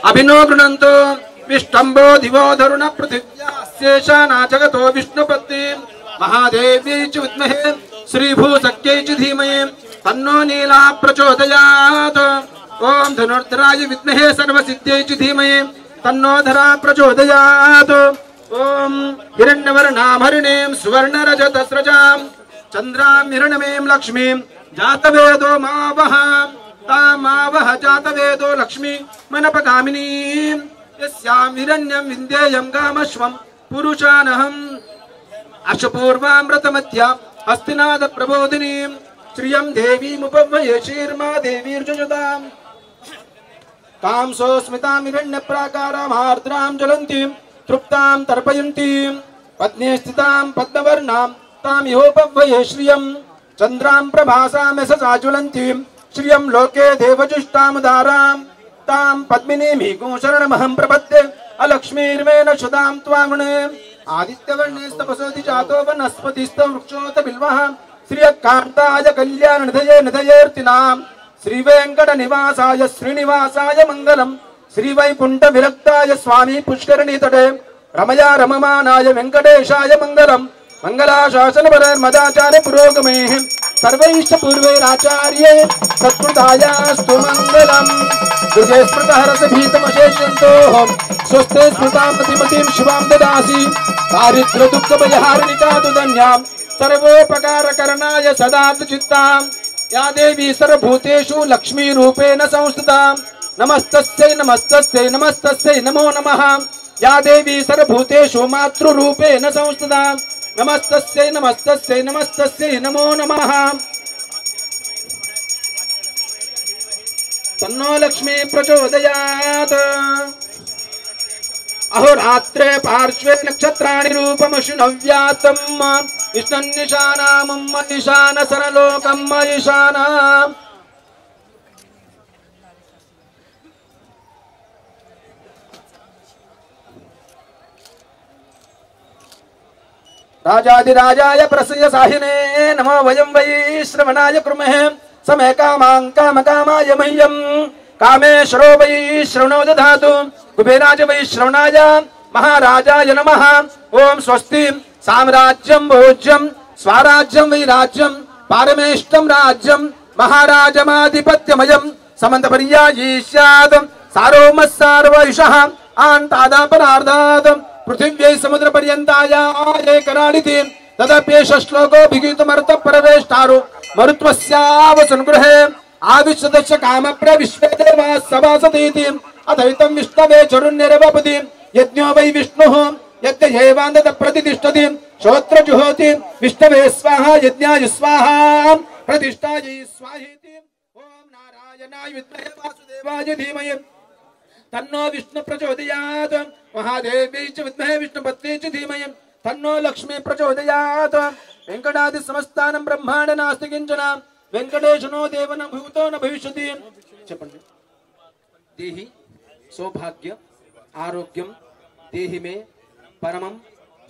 अभिनो गृणन्तो विष्टम्बो दिवो धरुण पृथिव्यास्येषा जगतो विष्णुपत्नी महादेव्यै च विद्महे श्रीभूसख्यै च धीमहि तन्नो नीला प्रचोदयात्। ओम धनुर्धराय विद्महे सर्वसिद्ध्यै च धीमहि तन्नो धरा प्रचोदयात्। ओम हिरण्यवर्णां हरिणीं सुवर्णरजतस्रजां चन्द्रां हिरण्मयीं लक्ष्मीं जातवेदो मावह तामावह जातवेदो लक्ष्मी मनपगामिनीं यस्यां हिरण्यं विन्देयं कामश्वं पुरुषानहम् अशपूर्वामृतमध्या हस्तिनाद प्रबोधिनीं श्रियं देवीमुपह्वये शीर्मा देवीर्जुषताम् कांसो स्मितां हिरण्यप्राकारां आर्द्रां ज्वलन्तीं तृप्तां तर्पयन्तीं पत्नी स्थितां पद्मवर्णां तां योपह्वये श्रियं चन्द्रां प्रभासां यशसा ज्वलन्तीं श्रियं लोके देवजुष्टामुदारां तां पद्मिनीमीको शरणमहं प्रपद्ये अलक्ष्मीर्मेण क्षुदां त्वाङ्गुणे आदित्यवर्णे तपसोति जातो वनस्पतिस्थं वृक्षोत बिल्वः श्रियकान्ताय कल्याणनिधये निधयेऽर्तिनां श्रीवेङ्कटनिवासाय श्रीनिवासाय मङ्गलम् श्रीवैकुण्ठविरक्ताय स्वामी पुष्करणीतटे रमया रममानाय वेङ्कटेशाय मङ्गलम् मंगलाशासनपरमदाचार्य पुरोगमैः सर्वैश्च पूर्वैराचार्ये सत्कृतायास्तु मङ्गलम्। दुर्गे स्मृतः रसभीतमशेष्यन्तोः स्वस्ते स्मृतां प्रतिमतीं शिवां ददासि दारिद्र्यदुःखभयहारिणिका तु धन्यां सर्वोपकारकरणाय सदार्थचित्तां या देवी सर्वभूतेषु लक्ष्मीरूपेण संस्थिता नमस्तस्यै नमस्तस्यै नमस्तस्यै नमो नमः। या देवी सर्वभूतेषु मातृरूपेण संस्थिता नमस्तस्यै नमस्तस्यै नमस्तस्यै नमो नमः। तन्नो लक्ष्मी प्रचोदयात्। अहोरात्रे पार्श्वे नक्षत्राणि रूपमशुनव्यातम् इष्टन्निशानामम् ईशान सरलोकम् ईशान। राजाधिराजाय प्रसय साहिने नमो वयं वै श्रवणाय कुर्महे समे कामां कामकामाय मह्यं कामेश्वरो वै श्रवणो दधातु कुबेराज वै श्रवणाय महाराजाय नमः। ओम स्वस्ति साम्राज्यं भोज्यं स्वराज्यं वै राज्यं पारमेष्टं राज्यं महाराजमाधिपत्यमयं समन्तपर्यायी स्यात् सारोमः सार्वयुषः आन्तादापरार्धात् पृथिव्यै समुद्र पर्यन्ताया एकराणिति तदप्येष श्लोको भिगीतमर्थ परवेष्टारो मरुत्वस्यावसन्गृहे आविश्वदश कामप्र विश्वे देवाः सभासतीति अथैतं विष्णवे चरुण्यरवपति यज्ञो वै विष्णुः यज्ञयैवान्तत प्रतिष्ठति श्रोत्र जुहोति विष्णवे स्वाहा यज्ञाय स्वाहा प्रतिष्ठायै स्वाहेति। ओम नारायणाय विद्महे वासुदेवाय धीमहि तन्नो विष्णु प्रचोदयात्। महादेव्यै च विद्महे विष्णुपत्न्यै च धीमहि तन्नो लक्ष्मी प्रचोदयात्। वेंकटादि समस्तानं ब्रह्मांड नास्ति किंचन वेंकटेशनो देव न भूतो न भविष्यति। చెప్పండి देहि सौभाग्य आरोग्यम देहि मे परमं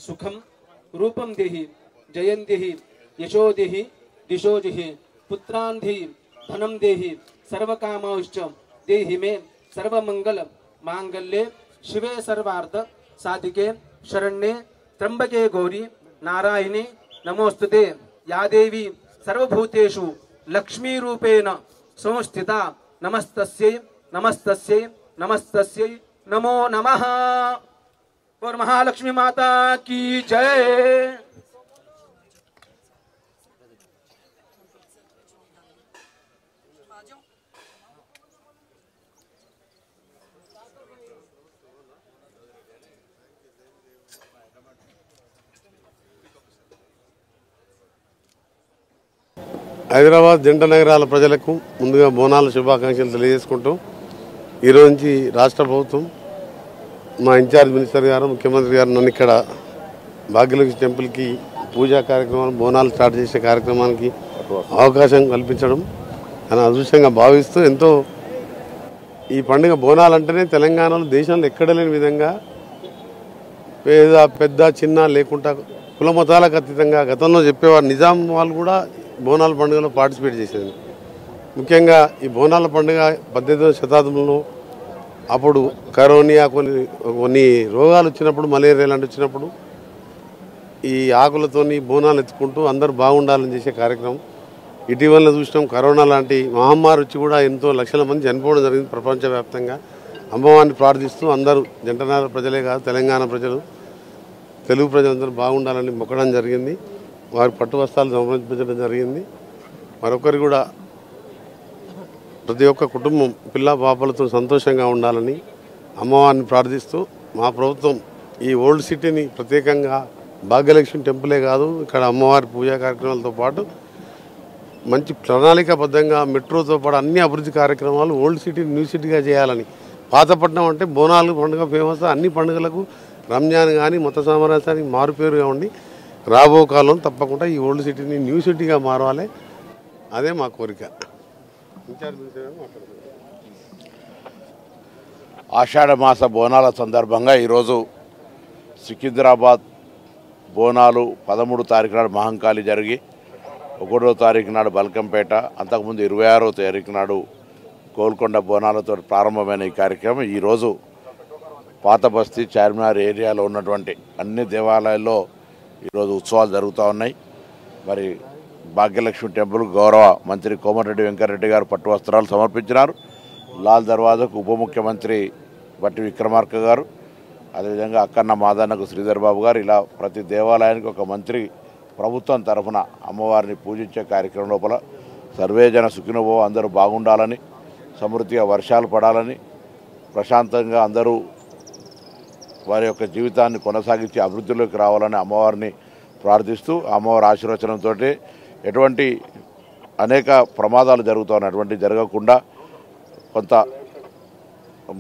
सुखम रूपम देहि जयं देहि यशो देहि दिशो देहि पुत्रान् देहि धनं देहि सर्वकामांश्च देहि मे सर्वमंगल मांगल्ये शिवे सर्वार्थ साधिके शरण्ये त्र्यंबके गौरी नारायणे नमोस्तुते। या देवी सर्वभूतेषु लक्ष्मी रूपेण संस्थिता नमस्तस्यै नमस्तस्यै नमस्तस्यै नमो नमः। और महालक्ष्मी माता की जय। హైదరాబాద్ జంట నగరాల ప్రజలకు ముందుగా బోనాల శుభాకాంక్షలు తెలియజేసుకుంటూ ఈరోజు నుంచి రాష్ట్ర ప్రభుత్వం మా ఇన్ఛార్జ్ మినిస్టర్ గారు ముఖ్యమంత్రి గారు నన్ను ఇక్కడ భాగ్యలక్ష్మి టెంపుల్కి పూజా కార్యక్రమాలు బోనాలు స్టార్ట్ చేసే కార్యక్రమానికి అవకాశం కల్పించడం అని అదృష్టంగా భావిస్తూ ఎంతో ఈ పండుగ బోనాలంటేనే తెలంగాణలో దేశంలో ఎక్కడ లేని విధంగా పేద పెద్ద చిన్న లేకుండా కుల మతాలకు అతీతంగా గతంలో చెప్పేవారు నిజాం వాళ్ళు కూడా బోనాల పండుగలో పార్టిసిపేట్ చేసేది. ముఖ్యంగా ఈ బోనాల పండుగ 18వ శతాబ్దంలో అప్పుడు కరోనియా కొన్ని రోగాలు వచ్చినప్పుడు మలేరియా లాంటి వచ్చినప్పుడు ఈ ఆకులతోని బోనాలు ఎత్తుకుంటూ అందరూ బాగుండాలని చేసే కార్యక్రమం. ఇటీవల చూసినాం కరోనా లాంటి మహమ్మారి వచ్చి కూడా ఎంతో లక్షల మంది చనిపోవడం జరిగింది ప్రపంచవ్యాప్తంగా. అమ్మవారిని ప్రార్థిస్తూ అందరూ జంటనగర ప్రజలే కాదు తెలంగాణ ప్రజలు తెలుగు ప్రజలందరూ బాగుండాలని మొక్కడం జరిగింది. వారి పట్టు వస్త్రాలు సమర్పించడం జరిగింది. మరొకరు కూడా ప్రతి ఒక్క కుటుంబం పిల్ల పాపలతో సంతోషంగా ఉండాలని అమ్మవారిని ప్రార్థిస్తూ మా ప్రభుత్వం ఈ ఓల్డ్ సిటీని ప్రత్యేకంగా భాగ్యలక్ష్మి టెంపులే కాదు ఇక్కడ అమ్మవారి పూజా కార్యక్రమాలతో పాటు మంచి ప్రణాళికాబద్ధంగా మెట్రోతో పాటు అన్ని అభివృద్ధి కార్యక్రమాలు ఓల్డ్ సిటీని న్యూ సిటీగా చేయాలని. పాతపట్నం అంటే బోనాలు పండుగ ఫేమస్. అన్ని పండుగలకు రంజాన్ కానీ మత సామరస్యానికి మారుపేరుగా ఉండి రాబో కాలం తప్పకుండా ఈ ఓల్డ్ సిటీని న్యూ సిటీగా మారాలి. అదే మా కోరిక. ఆషాఢ మాస బోనాల సందర్భంగా ఈరోజు సికింద్రాబాద్ బోనాలు 13వ తారీఖు నాడు మహంకాళి జరిగి 1వ తారీఖు నాడు బల్కంపేట, అంతకుముందు 26వ తారీఖు నాడు గోల్కొండ బోనాలతో ప్రారంభమైన ఈ కార్యక్రమం ఈరోజు పాత బస్తీ చార్మినార్ ఏరియాలో ఉన్నటువంటి అన్ని దేవాలయాల్లో ఈరోజు ఉత్సవాలు జరుగుతూ ఉన్నాయి. మరి భాగ్యలక్ష్మి టెంపుల్ గౌరవ మంత్రి కోమటిరెడ్డి వెంకటరెడ్డి గారు పట్టు వస్త్రాలు సమర్పించినారు. లాల్ దర్వాజాకు ఉప ముఖ్యమంత్రి బట్టి విక్రమార్క గారు, అదేవిధంగా అక్కన్న మాదన్నకు శ్రీధర్ బాబు గారు, ఇలా ప్రతి దేవాలయానికి ఒక మంత్రి ప్రభుత్వం తరఫున అమ్మవారిని పూజించే కార్యక్రమం లోపల సర్వేజన సుఖినోభవ, అందరూ బాగుండాలని, సమృద్ధిగా వర్షాలు పడాలని, ప్రశాంతంగా అందరూ వారి యొక్క జీవితాన్ని కొనసాగించి అభివృద్ధిలోకి రావాలని అమ్మవారిని ప్రార్థిస్తూ అమ్మవారి ఆశీర్వచనంతో ఎటువంటి అనేక ప్రమాదాలు జరుగుతాయి అటువంటి జరగకుండా కొంత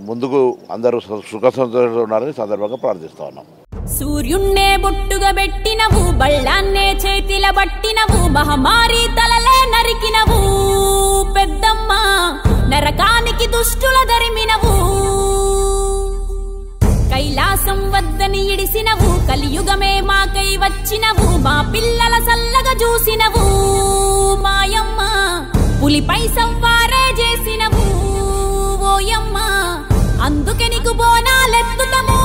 ముందుకు అందరూ సుఖ సంతోషంగా ఉండాలని సందర్భంగా ప్రార్థిస్తా ఉన్నాం. సూర్యున్నే బొట్టుగా పెట్టినవు, బళ్ళాన్నే చేతిల బట్టినవు, మహమారి తలలే నరికినవు పెద్దమ్మ, నరకానికి దుష్టుల దరిమినవు, కైలాసం వద్దని ఇడిసినవు, కలియుగమే మాకై వచ్చినవు, మా పిల్లల సల్లగా చూసినవు మాయమ్మ, పులిపై సవ్వారే చేసినవు ఓయమ్మ, అందుకే నీకు బోనాలెత్తుతము.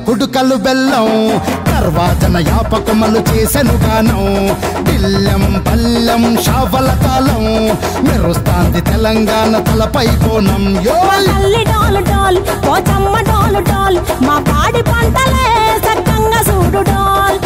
కుడుకలు బెల్లం తర్వాతన యాపకమలు చేసెను గానం, బిల్లం పల్లెం షావల కాలం మెరుస్తాంది తెలంగాణ తలపై కోణం. డోలు డోల్ పోచమ్మ డోలు డోల్, మా పాడి పంటలే సక్కంగా చూడు డోల్.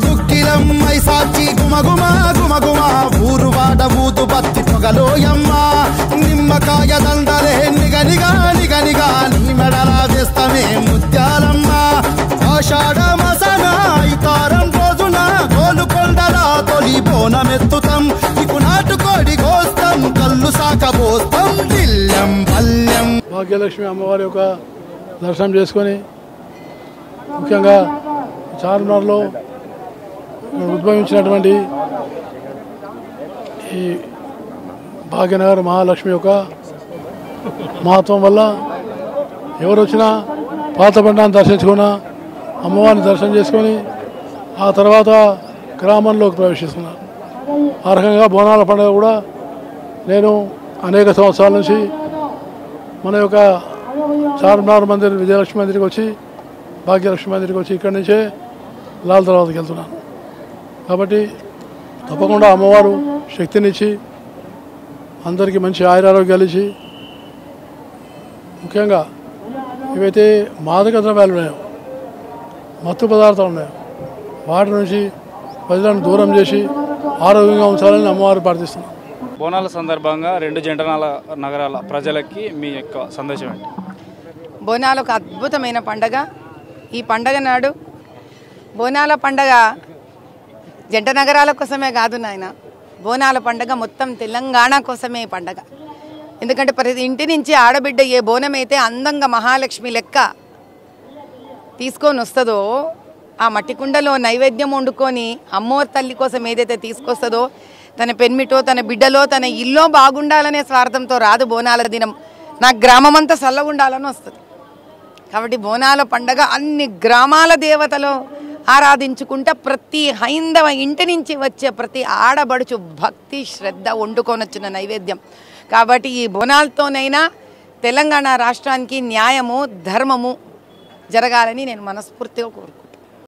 దుక్కిలమ్మై సాచి గుమగుమ గుమగుమ ఊరు వాడ ఊదు బత్తి పొగలోయమ్మ, నిమ్మకాయ దండలే నిగనిగా నిగనిగా నీ మెడలా వేస్తమే ముత్యాలమ్మ. ఆషాఢ విజయలక్ష్మి అమ్మవారి యొక్క దర్శనం చేసుకొని ముఖ్యంగా చార్మినార్లో ఉద్భవించినటువంటి ఈ భాగ్యనగర్ మహాలక్ష్మి యొక్క మహత్వం వల్ల ఎవరు వచ్చినా పాత బండాన్ని దర్శించుకున్నా అమ్మవారిని దర్శనం చేసుకొని ఆ తర్వాత గ్రామంలోకి ప్రవేశిస్తున్నారు. ఆ రకంగా బోనాల పండుగ కూడా నేను అనేక సంవత్సరాల నుంచి మన యొక్క చార్మినార్ మందిర్ విజయలక్ష్మి మందిరికి వచ్చి భాగ్యలక్ష్మి మందిరికి వచ్చి ఇక్కడి నుంచే లాల్ దర్వాజకి వెళ్తున్నాను. కాబట్టి తప్పకుండా అమ్మవారు శక్తినిచ్చి అందరికీ మంచి ఆయురారోగ్యాలు ఇచ్చి ముఖ్యంగా ఏవైతే మాదక ద్రవ్యాలు ఉన్నాయో మత్తు పదార్థాలు ఉన్నాయో వాటి నుంచి ప్రజలను దూరం చేసి ఆరోగ్యంగా ఉంచాలని అమ్మవారు ప్రార్థిస్తున్నాం. బోనాల సందర్భంగా 2 జంట నగరాల ప్రజలకి మీ యొక్క సందేశం ఏంటి? బోనాలు ఒక అద్భుతమైన పండగ. ఈ పండగ నాడు బోనాల పండగ జంట నగరాల కోసమే కాదు నాయన, బోనాల పండగ మొత్తం తెలంగాణ కోసమే పండగ. ఎందుకంటే ప్రతి ఇంటి నుంచి ఆడబిడ్డ ఏ బోనమైతే అందంగా మహాలక్ష్మి లెక్క తీసుకొని వస్తుందో ఆ మట్టి కుండలో నైవేద్యం వండుకొని అమ్మవారి తల్లి కోసం ఏదైతే తీసుకొస్తుందో తన పెన్మిటో తన బిడ్డలో తన ఇల్లో బాగుండాలనే స్వార్థంతో రాదు బోనాల దినం. నా గ్రామం అంతా చల్లగుండాలని వస్తుంది. కాబట్టి బోనాల పండగ అన్ని గ్రామాల దేవతలు ఆరాధించుకుంటా ప్రతి హైందవ ఇంటి నుంచి వచ్చే ప్రతి ఆడబడుచు భక్తి శ్రద్ధ వండుకొని వచ్చిన నైవేద్యం. కాబట్టి ఈ బోనాలతోనైనా తెలంగాణ రాష్ట్రానికి న్యాయము ధర్మము జరగాలని నేను మనస్ఫూర్తిగా కోరుకుంటున్నాను.